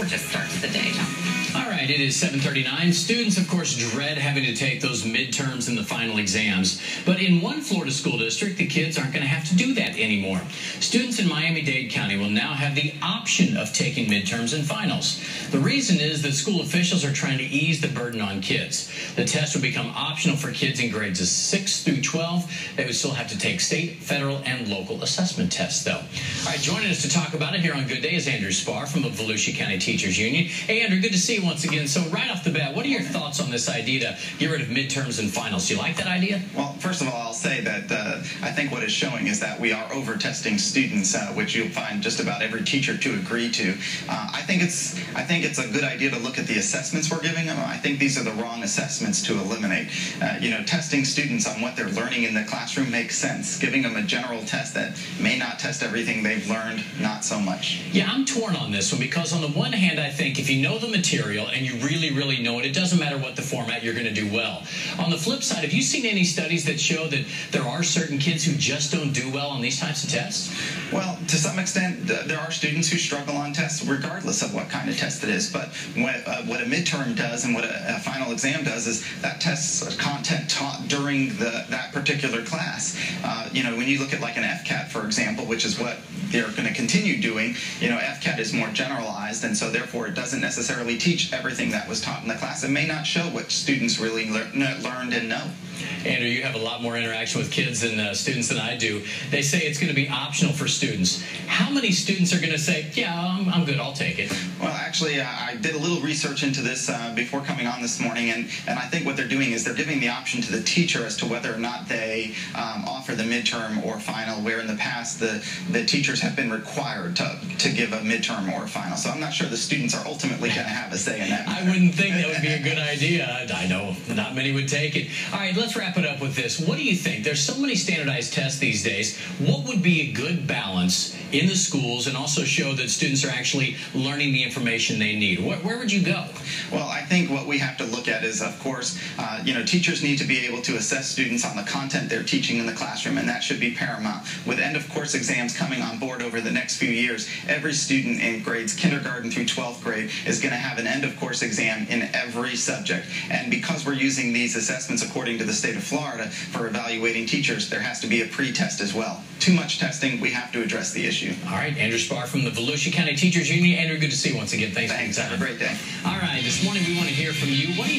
gorgeous start to the day. All right, it is 7:39. Students, of course, dread having to take those midterms and the final exams. But in one Florida school district, the kids aren't going to have to do that anymore. Students in Miami Dade County will now have the option of taking midterms and finals. The reason is that school officials are trying to ease the burden on kids. The test will become optional for kids in grades 6 through 12. They would still have to take state, federal, and local assessment tests, though. All right, joining us to talk about it here on Good Day is Andrew Spar from the Volusia County Teachers Union. Hey, Andrew, good to see you once again. So right off the bat, what are your thoughts on this idea to get rid of midterms and finals? Do you like that idea? Well, first of all, I'll say that I think what it's showing is that we are over-testing students, which you'll find just about every teacher to agree to. I think it's a good idea to look at the assessments we're giving them. I think these are the wrong assessments to eliminate. Testing students on what they're learning in the classroom makes sense. Giving them a general test that may not test everything they've learned, not so much. Yeah, I'm torn on this one because on the one hand, I think if you know the material and you really know it, it doesn't matter what the format, you're going to do well. On the flip side, have you seen any studies that show that there are certain kids who just don't do well on these types of tests? Well, to some extent, there are students who struggle on tests regardless of what kind of test it is. But what a midterm does and what a final exam does is that tests content taught during that particular class. When you look at like an FCAT, for example, which is what they're going to continue doing, FCAT is more generalized, and so therefore it doesn't necessarily teach everything that was taught in the class. It may not show what students really learned and know. Andrew, you have a lot more interaction with kids and students than I do. They say it's going to be optional for students. How many students are going to say, yeah, I'm good, I'll take it? Well, actually, I did a little research into this before coming on this morning, and I think what they're doing is they're giving the option to the teacher as to whether or not they offer the midterm or final, where in the past the teachers have been required to give a midterm or a final. So I'm not sure the students are ultimately going to have a say in that. I wouldn't think that would be a good idea. I know not many would take it. All right, let's wrap it up with this. What do you think? There's so many standardized tests these days. What would be a good balance in the schools and also show that students are actually learning the information they need? Where would you go? Well, I think what we have to look at is, of course, teachers need to be able to assess students on the content they're teaching in the classroom, and that should be paramount. With end-of-course exams coming on board over the next few years, every student in grades kindergarten through 12th grade is going to have an end-of-course exam in every subject. And because we're using these assessments according to the state of Florida for evaluating teachers, there has to be a pre-test as well. Too much testing, we have to address the issue. All right, Andrew Spar from the Volusia County Teachers Union. Andrew, good to see you once again. Thanks. Have a great day. All right, this morning we want to hear from you. What do you